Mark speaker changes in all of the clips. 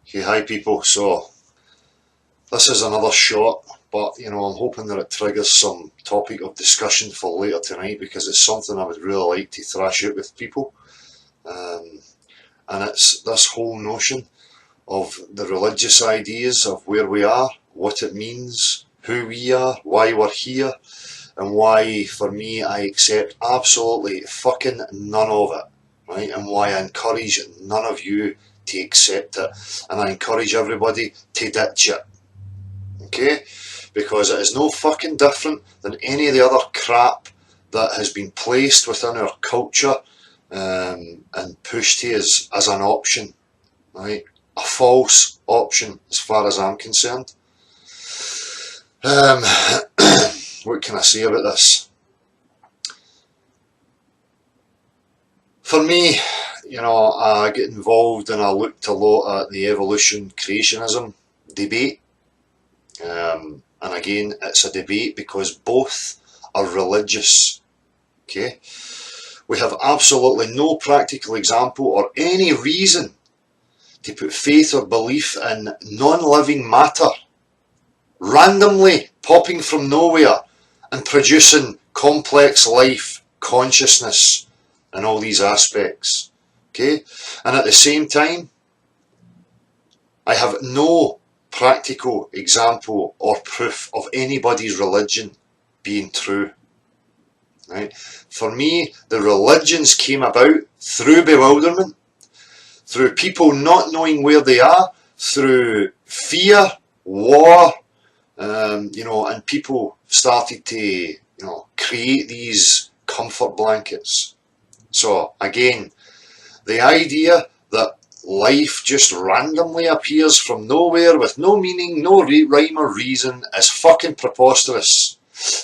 Speaker 1: Okay, hi people. So this is another shot, but I'm hoping that it triggers some topic of discussion for later tonight because it's something I would really like to thrash out with people. Um, and it's this whole notion of the religious ideas of where we are, what it means, who we are, why we're here, and why, for me, I accept absolutely fucking none of it, right? And why I encourage none of you to accept it, and I encourage everybody to ditch it, okay? Because it is no fucking different than any of the other crap that has been placed within our culture and pushed to us as an option, right? A false option, as far as I'm concerned. Um, what can I say about this? For me, I get involved and I looked a lot at the evolution creationism debate. And again, it's a debate because both are religious. Okay, we have absolutely no practical example or any reason to put faith or belief in non-living matter randomly popping from nowhere and producing complex life, consciousness, and all these aspects. Okay, and at the same time, I have no practical example or proof of anybody's religion being true. Right? For me, the religions came about through bewilderment, through people not knowing where they are, through fear, war, and people started to, create these comfort blankets. So again, the idea that life just randomly appears from nowhere with no meaning, no rhyme or reason is fucking preposterous.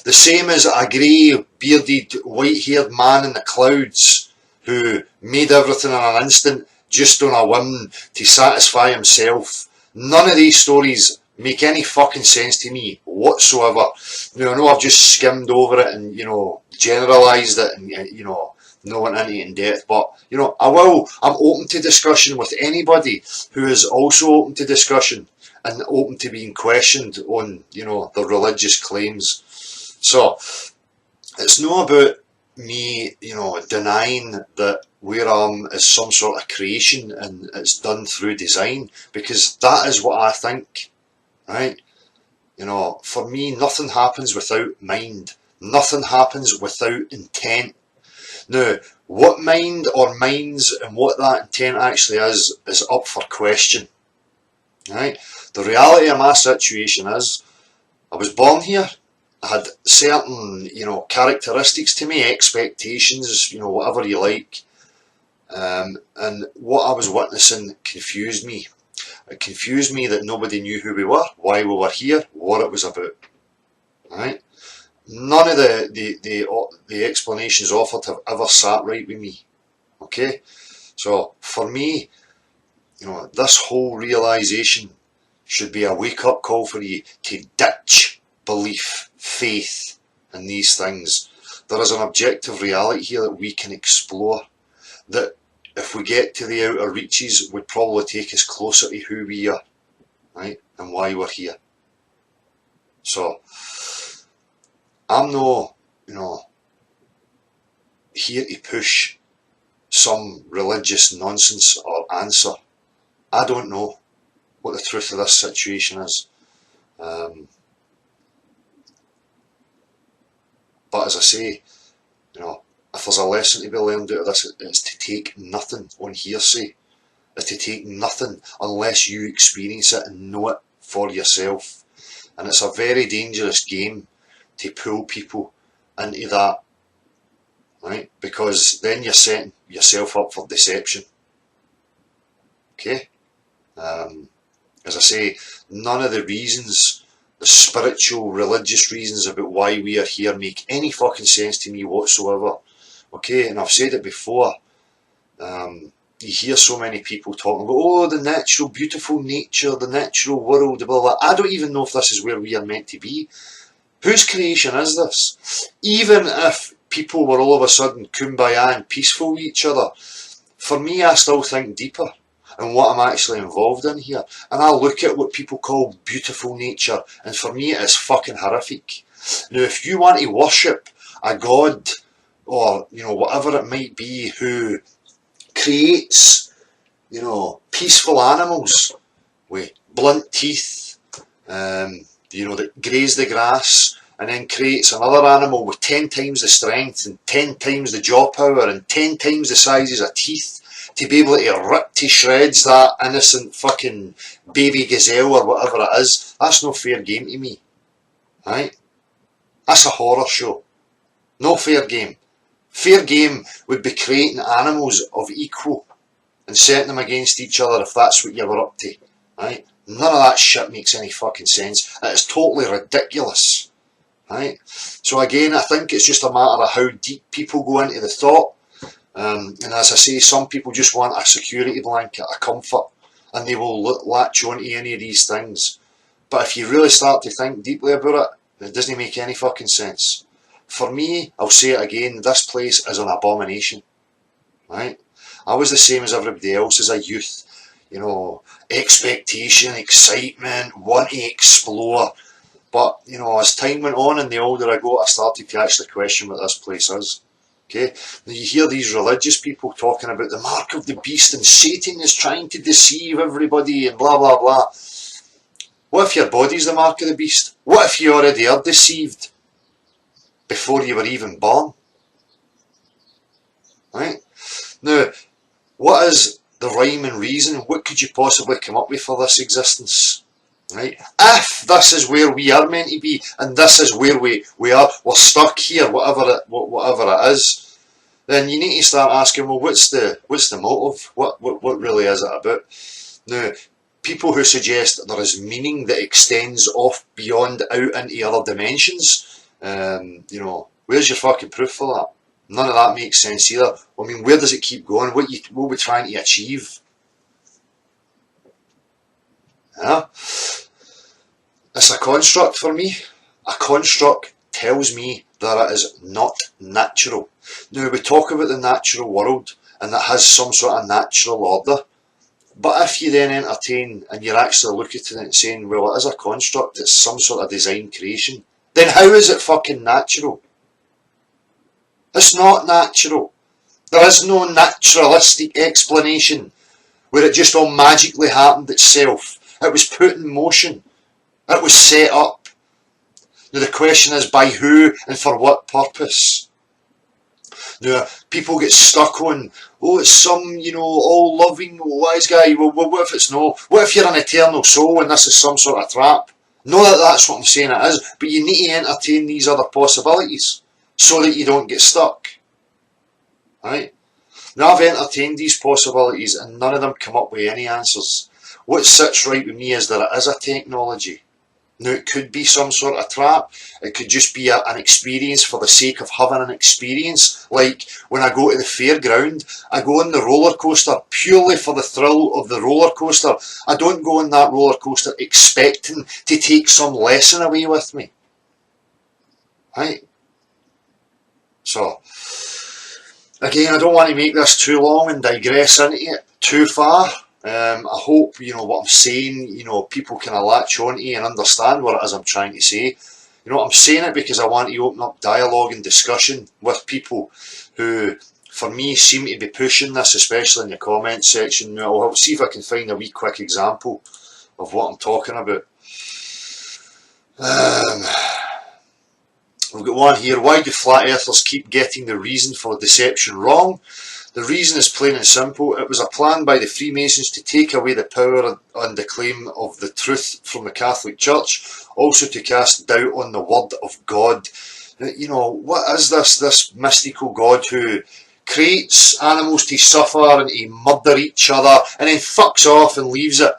Speaker 1: The same as a grey, bearded, white-haired man in the clouds who made everything in an instant just on a whim to satisfy himself. None of these stories make any fucking sense to me whatsoever. I know I've just skimmed over it and, generalised it and, no one into it in depth, but I'm open to discussion with anybody who is also open to discussion and open to being questioned on, the religious claims. So it's not about me, denying that where I'm is some sort of creation and it's done through design, because that is what I think, right? For me, nothing happens without mind. Nothing happens without intent. Now, what mind or minds and what that intent actually is up for question, right? The reality of my situation is, I was born here, I had certain, characteristics to me, expectations, whatever you like, and what I was witnessing confused me. It confused me that nobody knew who we were, why we were here, what it was about, right? None of the explanations offered have ever sat right with me, okay? So for me, this whole realisation should be a wake-up call for you to ditch belief, faith, and these things. There is an objective reality here that we can explore, that if we get to the outer reaches would probably take us closer to who we are, right, and why we're here. So I'm no, here to push some religious nonsense or answer. I don't know what the truth of this situation is. But as I say, if there's a lesson to be learned out of this, it's to take nothing on hearsay. It's to take nothing unless you experience it and know it for yourself. And it's a very dangerous game to pull people into that, right? Because then you're setting yourself up for deception. Okay? As I say, none of the reasons, the spiritual, religious reasons about why we are here make any fucking sense to me whatsoever. Okay, and I've said it before. You hear so many people talking about, oh, the natural, beautiful nature, the natural world, blah, blah. I don't even know if this is where we are meant to be. Whose creation is this? Even if people were all of a sudden kumbaya and peaceful with each other, for me, I still think deeper. and what I'm actually involved in here. And I look at what people call beautiful nature, and for me it is fucking horrific. Now, if you want to worship a god, or, you know, whatever it might be, who creates, you know, peaceful animals with blunt teeth, you know, that graze the grass, and then creates another animal with 10 times the strength and 10 times the jaw power and 10 times the sizes of teeth to be able to rip to shreds that innocent fucking baby gazelle or whatever it is, that's no fair game to me. Right? That's a horror show. No fair game. Fair game would be creating animals of equal and setting them against each other if that's what you were up to. Right? None of that shit makes any fucking sense. It is totally ridiculous. Right? So again, I think it's just a matter of how deep people go into the thought. And as I say, some people just want a security blanket, a comfort, and they will latch onto any of these things. But if you really start to think deeply about it, it doesn't make any fucking sense. For me, I'll say it again, this place is an abomination. Right? I was the same as everybody else as a youth. You know, expectation, excitement, want to explore. But, you know, as time went on and the older I got, I started to actually question what this place is. Okay? Now you hear these religious people talking about the mark of the beast and Satan is trying to deceive everybody and blah blah blah. What if your body's the mark of the beast? What if you already are deceived before you were even born? Right? Now, what is the rhyme and reason? What could you possibly come up with for this existence? Right? If this is where we are meant to be, and this is where we're stuck here, whatever it is, then you need to start asking, well, what's the motive? What really is it about? Now, people who suggest there is meaning that extends off beyond out into other dimensions, you know, where's your fucking proof for that? None of that makes sense either. I mean, where does it keep going? What are we trying to achieve? Yeah? It's a construct for me. A construct tells me that it is not natural. Now, we talk about the natural world and that has some sort of natural order. But if you then entertain and you're actually looking at it and saying, well, it is a construct, it's some sort of design creation, then how is it fucking natural? It's not natural. There is no naturalistic explanation where it just all magically happened itself. It was put in motion. It was set up. Now the question is, by who and for what purpose? Now people get stuck on, oh, it's some, you know, all-loving wise guy. Well, what if it's no? What if you're an eternal soul and this is some sort of trap? Not that that's what I'm saying it is, but you need to entertain these other possibilities so that you don't get stuck. Right? Now I've entertained these possibilities and none of them come up with any answers. What sits right with me is that it is a technology. Now it could be some sort of trap, it could just be an experience for the sake of having an experience. Like when I go to the fairground, I go on the roller coaster purely for the thrill of the roller coaster. I don't go on that roller coaster expecting to take some lesson away with me. Right? So, again, I don't want to make this too long and digress into it too far. I hope, you know, what I'm saying, you know, people can latch on to and understand what it is I'm trying to say. You know, I'm saying it because I want to open up dialogue and discussion with people who, for me, seem to be pushing this, especially in the comment section. Now, I'll see if I can find a wee quick example of what I'm talking about. We've got one here. Why do flat earthers keep getting the reason for deception wrong? The reason is plain and simple. It was a plan by the Freemasons to take away the power and the claim of the truth from the Catholic Church, also to cast doubt on the word of God. You know, what is this mystical God who creates animals to suffer and to murder each other and then fucks off and leaves it?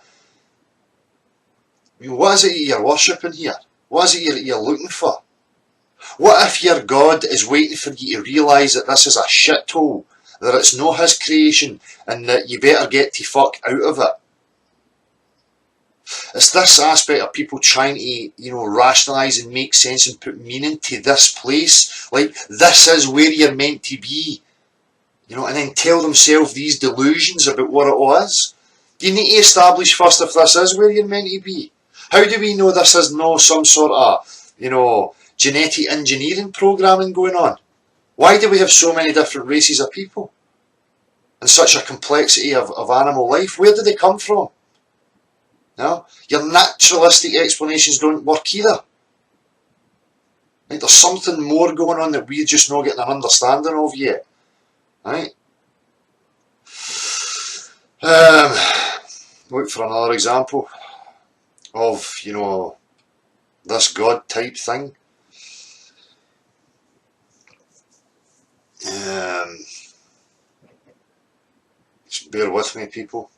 Speaker 1: I mean, what is it you're worshipping here? What is it you're looking for? What if your God is waiting for you to realise that this is a shithole, that it's not his creation, and that you better get to fuck out of it? It's this aspect of people trying to, you know, rationalise and make sense and put meaning to this place. Like, this is where you're meant to be. You know, and then tell themselves these delusions about what it was. You need to establish first if this is where you're meant to be. How do we know this is no some sort of, genetic engineering programming going on? Why do we have so many different races of people? And such a complexity of animal life? Where do they come from? No? Your naturalistic explanations don't work either. Right? There's something more going on that we're just not getting an understanding of yet. Right? Look for another example of, this God type thing. Just bear with me, people.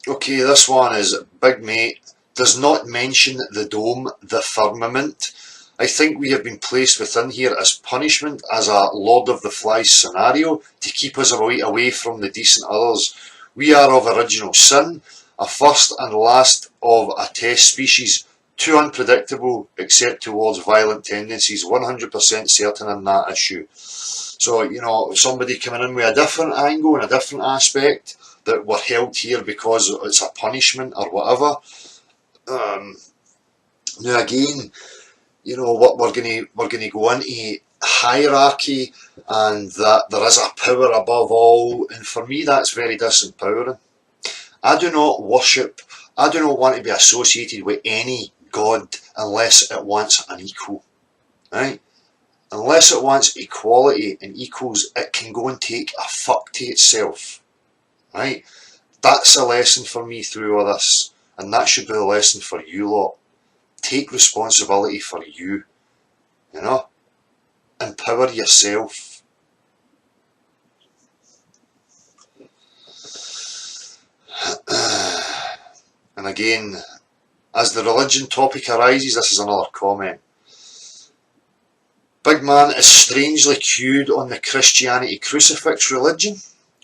Speaker 1: Okay, this one is Big Mate does not mention the dome, the firmament. I think we have been placed within here as punishment, as a Lord of the Flies scenario, to keep us away from the decent others. We are of original sin, a first and last of a test species, too unpredictable except towards violent tendencies, 100% certain in that issue. So, somebody coming in with a different angle and a different aspect, that we're held here because it's a punishment or whatever. Now again, what we're going to go into hierarchy, and that there is a power above all, and for me that's very disempowering. I do not want to be associated with any God unless it wants an equal, right? Unless it wants equality and equals, it can go and take a fuck to itself. Right? That's a lesson for me through all this, and that should be the lesson for you lot. Take responsibility for you, empower yourself. And again, as the religion topic arises, this is another comment. Big Man is strangely cued on the Christianity crucifix religion.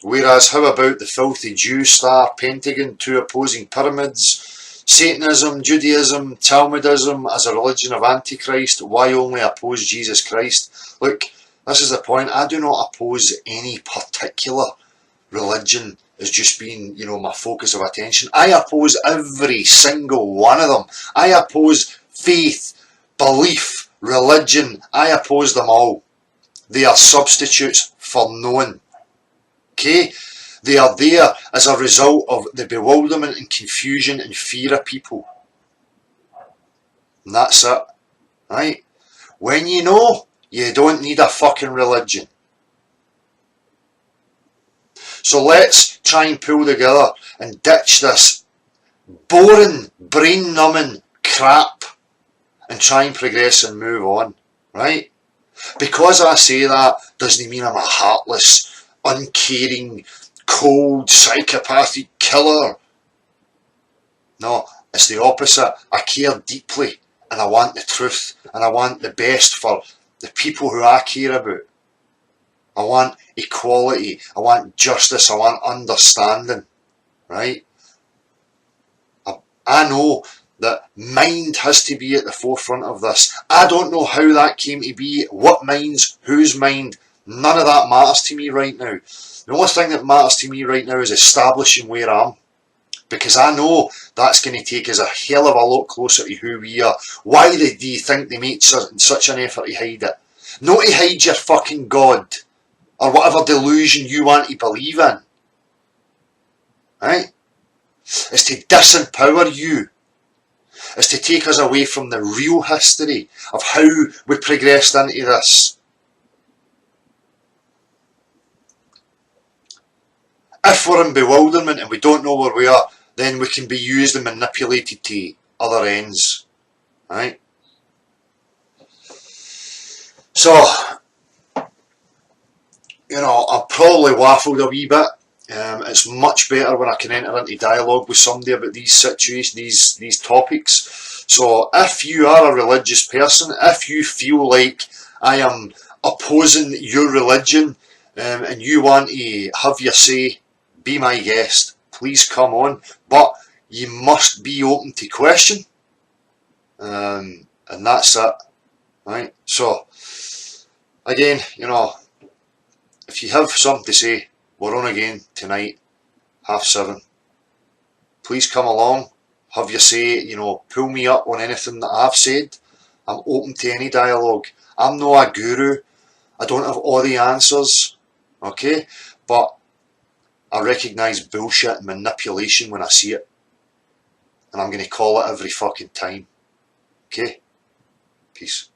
Speaker 1: Whereas, how about the filthy Jew star, pentagon, two opposing pyramids, Satanism, Judaism, Talmudism as a religion of Antichrist? Why only oppose Jesus Christ? Look, this is the point. I do not oppose any particular religion as just being, my focus of attention. I oppose every single one of them. I oppose faith, belief, religion. I oppose them all. They are substitutes for knowing. Okay, they are there as a result of the bewilderment and confusion and fear of people. And that's it, right? When you know, you don't need a fucking religion. So let's try and pull together and ditch this boring, brain-numbing crap and try and progress and move on, right? Because I say that doesn't mean I'm a heartless, uncaring, cold, psychopathic killer. No, it's the opposite. I care deeply, and I want the truth, and I want the best for the people who I care about. I want equality, I want justice, I want understanding, right? I know that mind has to be at the forefront of this. I don't know how that came to be, what minds, whose mind. None of that matters to me right now. The only thing that matters to me right now is establishing where I am. Because I know that's going to take us a hell of a lot closer to who we are. Why do you think they make such an effort to hide it? Not to hide your fucking God, or whatever delusion you want to believe in. Right? It's to disempower you. It's to take us away from the real history of how we progressed into this. If we're in bewilderment and we don't know where we are, then we can be used and manipulated to other ends. Right? So, I've probably waffled a wee bit. It's much better when I can enter into dialogue with somebody about these situations, these topics. So if you are a religious person, if you feel like I am opposing your religion, and you want to have your say, be my guest. Please come on. But you must be open to question. And that's it. Right? So, again, you know, if you have something to say, we're on again tonight, 7:30. Please come along, have your say, you know, pull me up on anything that I've said. I'm open to any dialogue. I'm not a guru. I don't have all the answers, okay? But I recognise bullshit and manipulation when I see it. And I'm going to call it every fucking time. Okay? Peace.